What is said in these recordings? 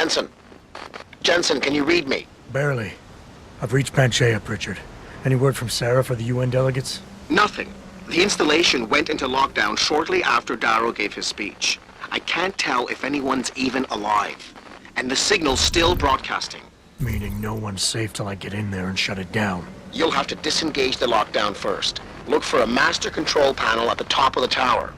Jensen. Jensen, can you read me? Barely. I've reached Panchea, Pritchard. Any word from Sarif or the UN delegates? Nothing. The installation went into lockdown shortly after Darrow gave his speech. I can't tell if anyone's even alive. And the signal's still broadcasting. Meaning no one's safe till I get in there and shut it down. You'll have to disengage the lockdown first. Look for a master control panel at the top of the tower.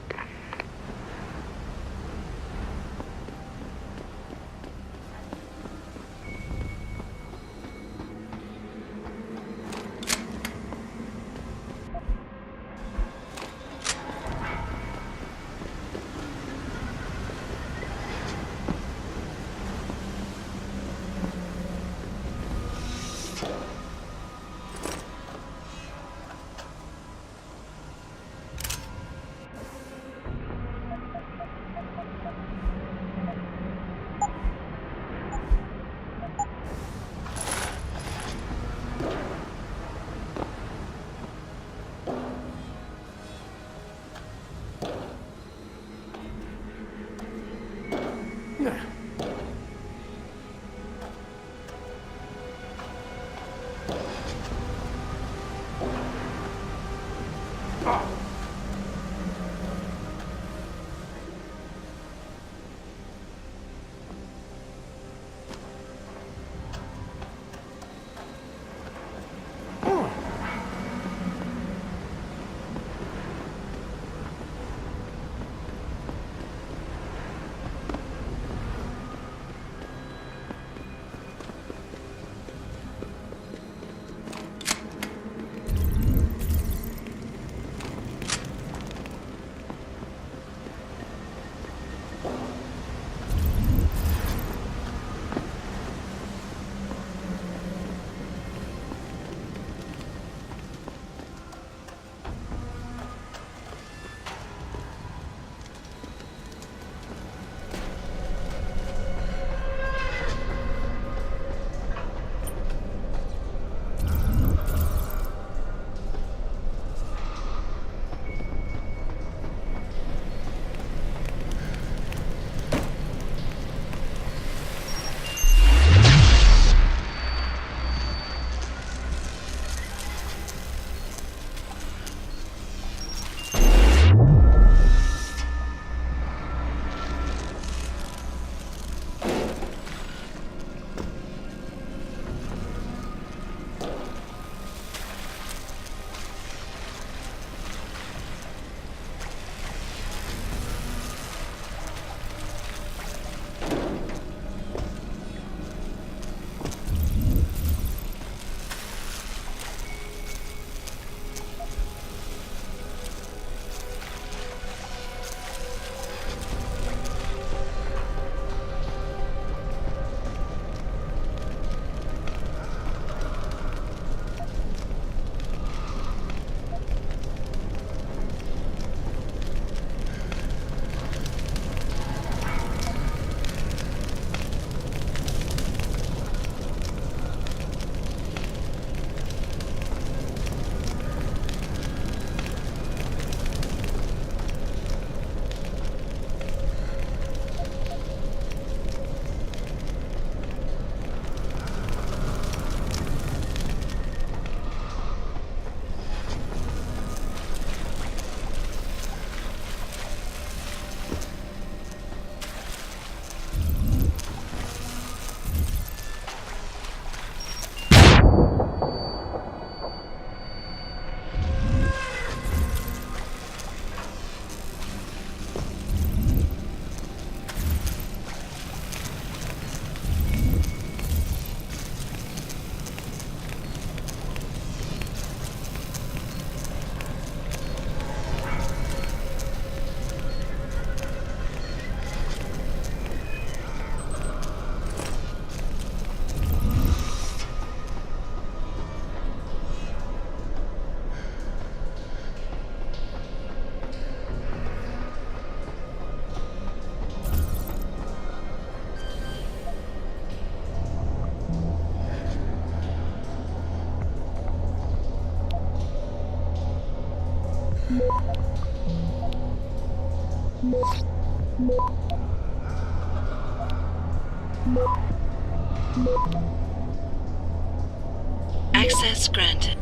Access granted.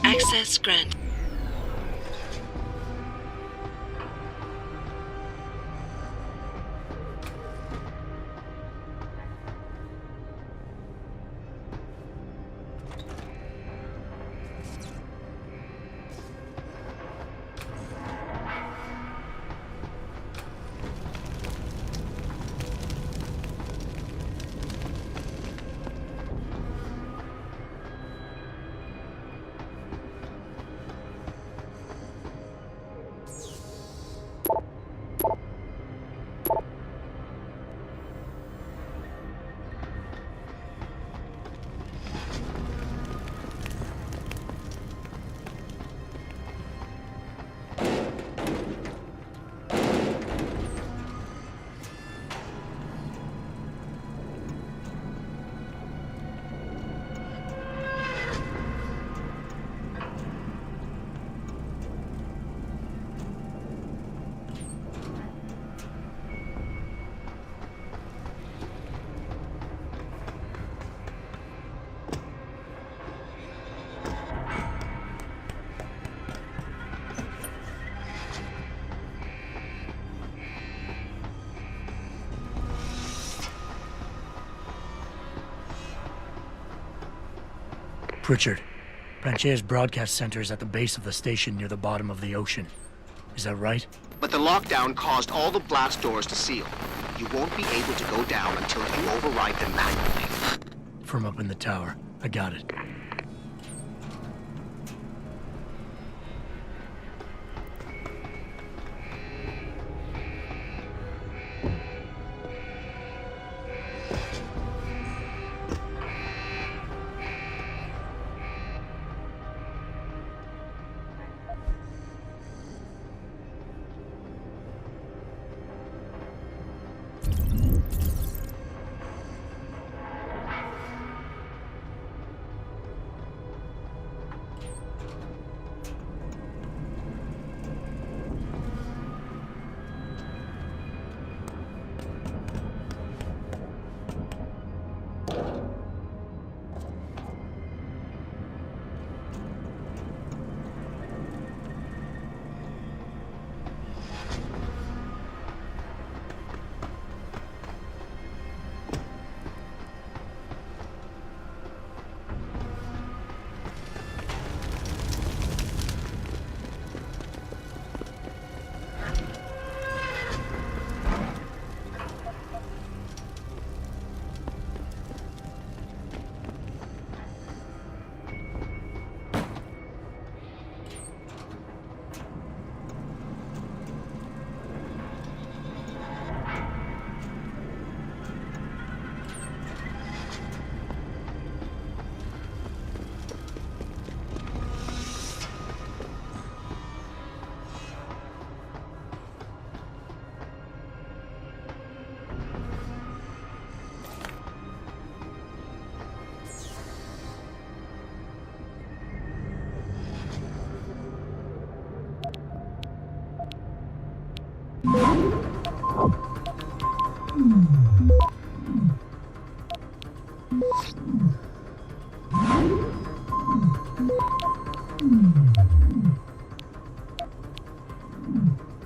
Access granted. Pritchard, Panchea's broadcast center is at the base of the station near the bottom of the ocean. Is that right? But the lockdown caused all the blast doors to seal. You won't be able to go down until you override them manually. From up in the tower. I got it.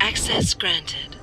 Access granted.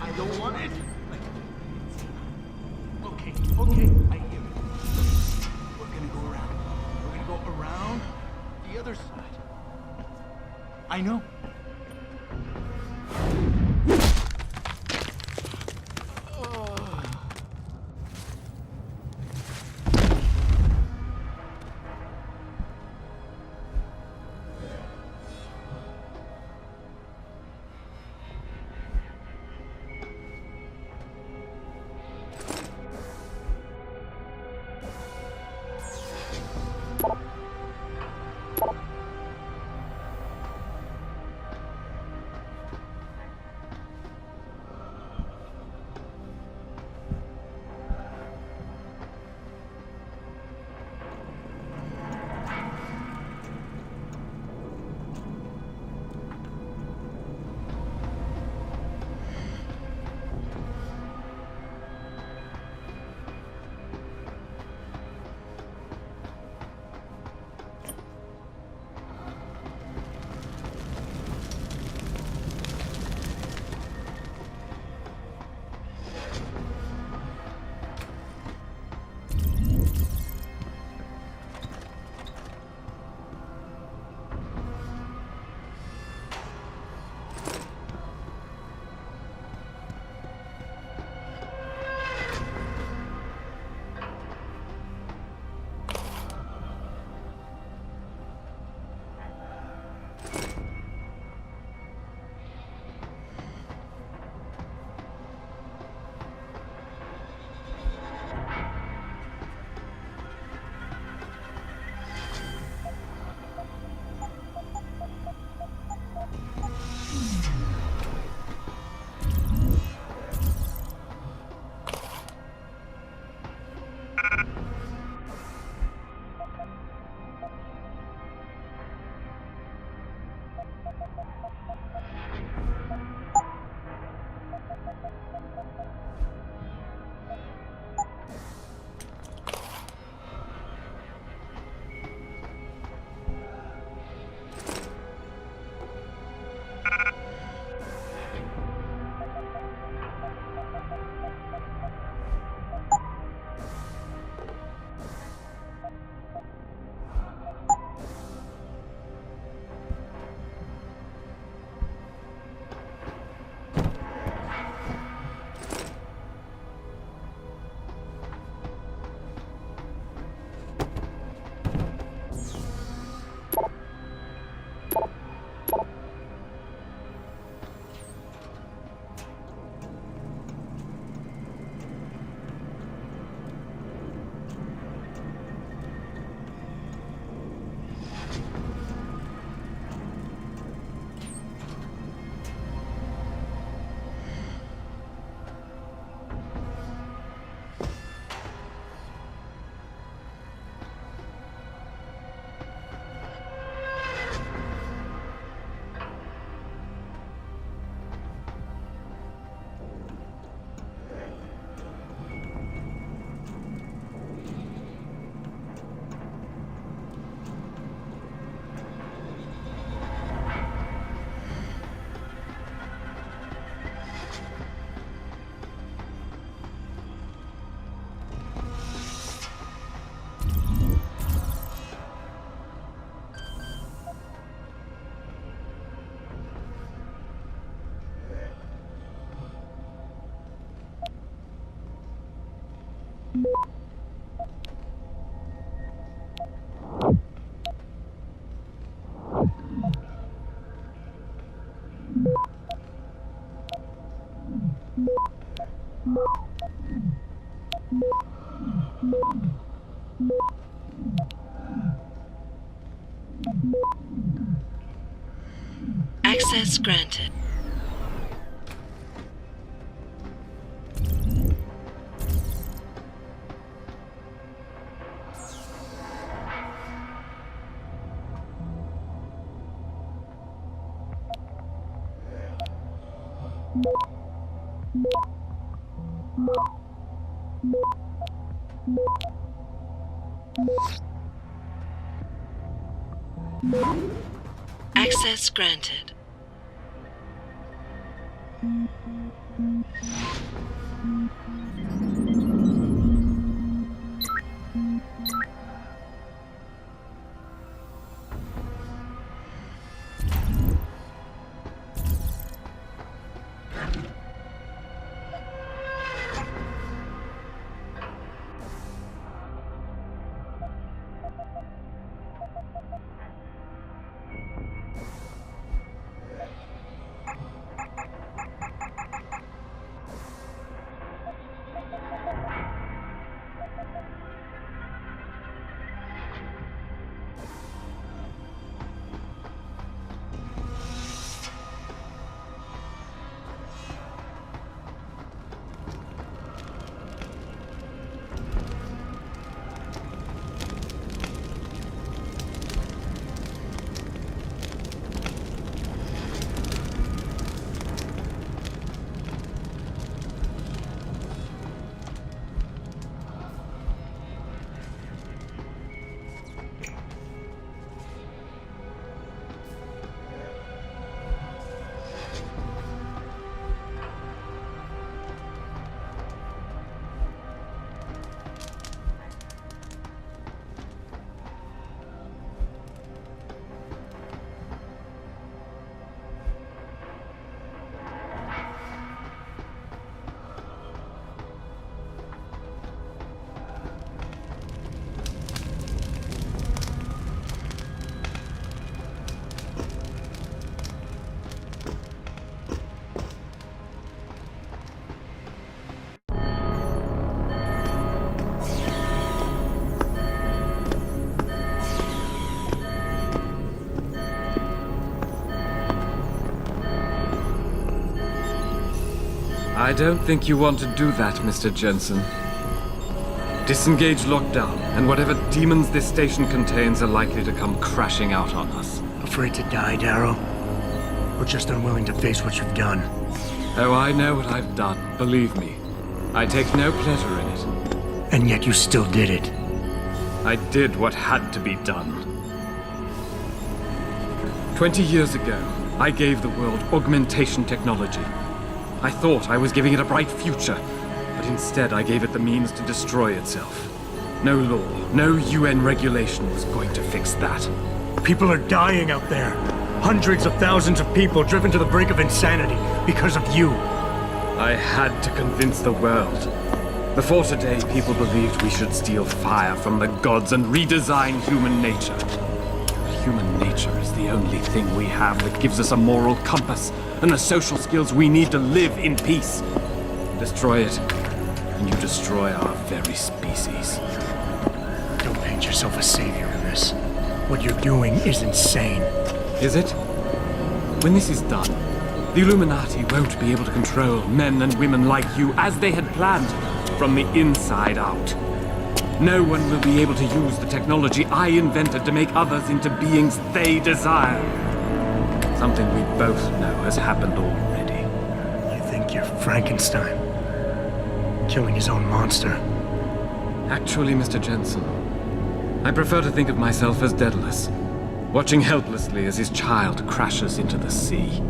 I don't want it. Okay, I hear it. We're gonna go around. We're gonna go around the other side. I know. Access granted. Access granted. I don't think you want to do that, Mr. Jensen. Disengage lockdown, and whatever demons this station contains are likely to come crashing out on us. Afraid to die, Darrow? Or just unwilling to face what you've done? Oh, I know what I've done, believe me. I take no pleasure in it. And yet you still did it. I did what had to be done. 20 years ago, I gave the world augmentation technology. I thought I was giving it a bright future, but instead I gave it the means to destroy itself. No law, no UN regulation was going to fix that. People are dying out there. Hundreds of thousands of people driven to the brink of insanity because of you. I had to convince the world. Before today, people believed we should steal fire from the gods and redesign human nature. Human nature is the only thing we have that gives us a moral compass and the social skills we need to live in peace. Destroy it, and you destroy our very species. Don't paint yourself a savior in this. What you're doing is insane. Is it? When this is done, the Illuminati won't be able to control men and women like you as they had planned, from the inside out. No one will be able to use the technology I invented to make others into beings they desire. Something we both know has happened already. You think you're Frankenstein? Killing his own monster? Actually, Mr. Jensen, I prefer to think of myself as Daedalus, watching helplessly as his child crashes into the sea.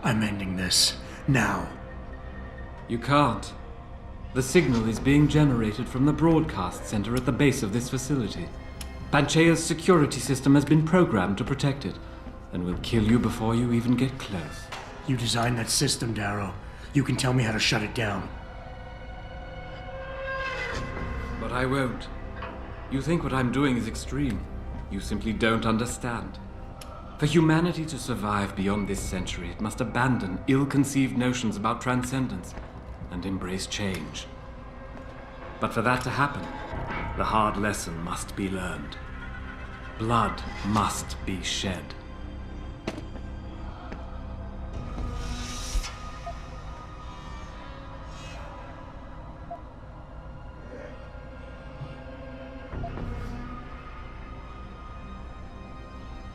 I'm ending this. Now. You can't. The signal is being generated from the broadcast center at the base of this facility. Panchea's security system has been programmed to protect it, and will kill you before you even get close. You designed that system, Darrow. You can tell me how to shut it down. But I won't. You think what I'm doing is extreme. You simply don't understand. For humanity to survive beyond this century, it must abandon ill-conceived notions about transcendence and embrace change. But for that to happen, the hard lesson must be learned. Blood must be shed.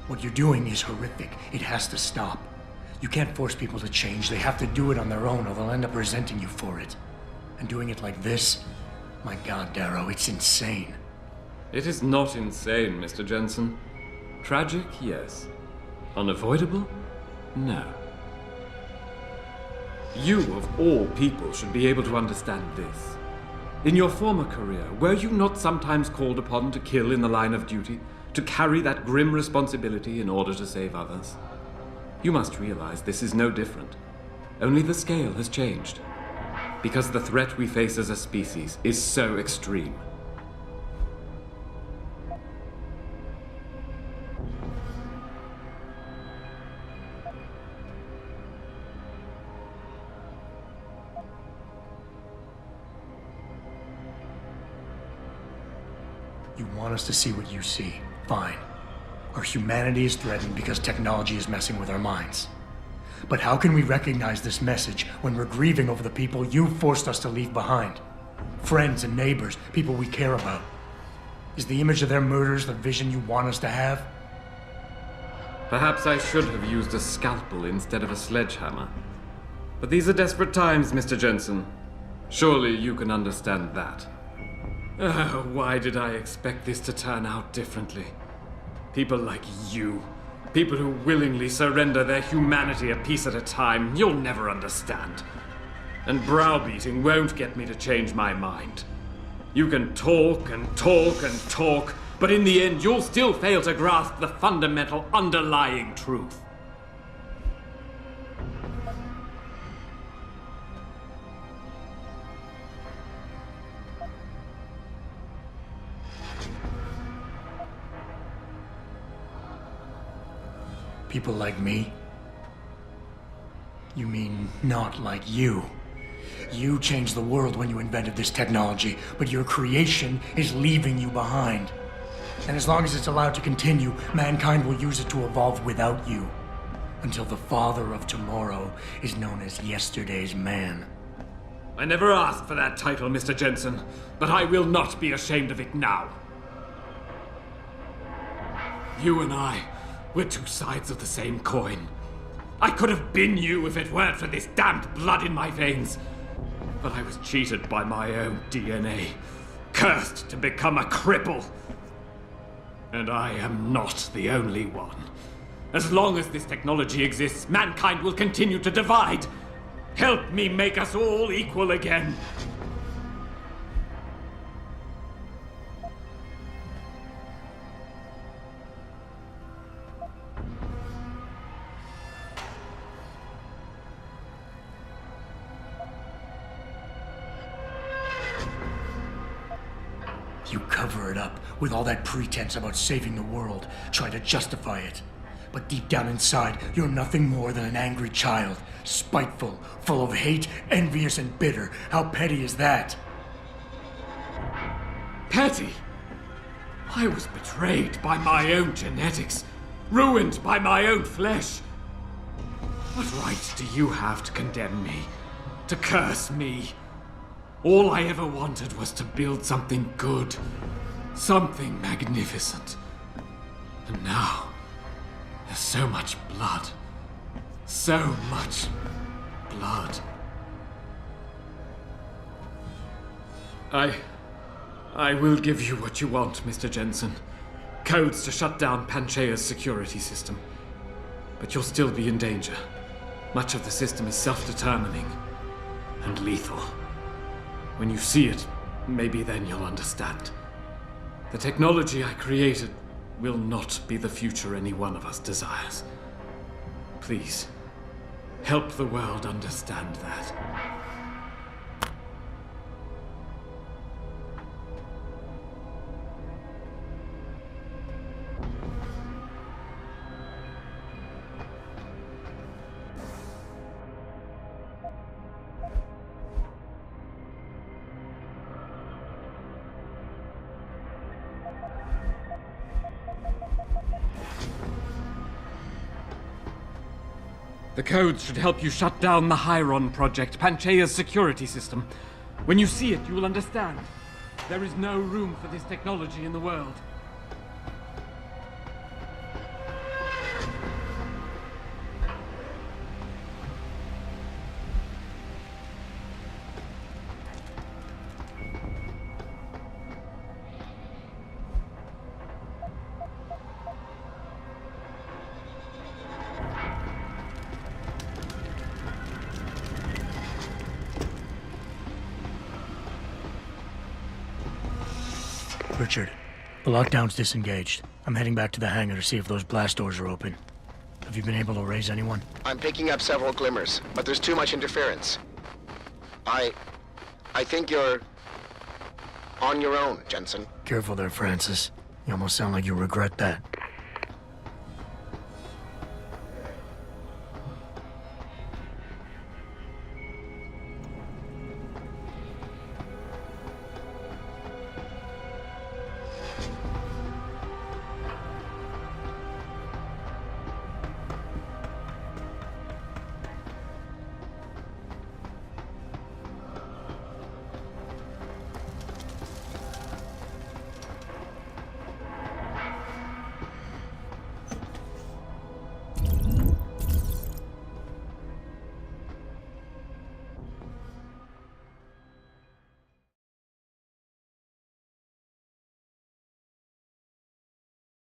What you're doing is horrific. It has to stop. You can't force people to change. They have to do it on their own, or they'll end up resenting you for it. And doing it like this? My God, Darrow, it's insane. It is not insane, Mr. Jensen. Tragic, yes. Unavoidable? No. You, of all people, should be able to understand this. In your former career, were you not sometimes called upon to kill in the line of duty? To carry that grim responsibility in order to save others? You must realize this is no different. Only the scale has changed. Because the threat we face as a species is so extreme. You want us to see what you see. Fine. Our humanity is threatened because technology is messing with our minds. But how can we recognize this message when we're grieving over the people you forced us to leave behind? Friends and neighbors, people we care about. Is the image of their murders the vision you want us to have? Perhaps I should have used a scalpel instead of a sledgehammer. But these are desperate times, Mr. Jensen. Surely you can understand that. Why did I expect this to turn out differently? People like you, people who willingly surrender their humanity a piece at a time, you'll never understand. And browbeating won't get me to change my mind. You can talk and talk and talk, but in the end you'll still fail to grasp the fundamental underlying truth. People like me? You mean not like you? You changed the world when you invented this technology, but your creation is leaving you behind. And as long as it's allowed to continue, mankind will use it to evolve without you. until the father of tomorrow is known as yesterday's man. I never asked for that title, Mr. Jensen, but I will not be ashamed of it now. You and I, we're two sides of the same coin. I could have been you if it weren't for this damned blood in my veins. But I was cheated by my own DNA, cursed to become a cripple. And I am not the only one. As long as this technology exists, mankind will continue to divide. Help me make us all equal again. You cover it up with all that pretense about saving the world, try to justify it. But deep down inside, you're nothing more than an angry child, spiteful, full of hate, envious and bitter. How petty is that? Petty? I was betrayed by my own genetics, ruined by my own flesh. What right do you have to condemn me, to curse me? All I ever wanted was to build something good, something magnificent. And now, there's so much blood. So much blood. I will give you what you want, Mr. Jensen. Codes to shut down Panchaea's security system. But you'll still be in danger. Much of the system is self-determining and lethal. When you see it, maybe then you'll understand. The technology I created will not be the future any one of us desires. Please, help the world understand that. The codes should help you shut down the Hyron project, Panchaea's security system. When you see it, you will understand. There is no room for this technology in the world. Richard, the lockdown's disengaged. I'm heading back to the hangar to see if those blast doors are open. Have you been able to raise anyone? I'm picking up several glimmers, but there's too much interference. I think you're on your own, Jensen. Careful there, Francis. You almost sound like you regret that.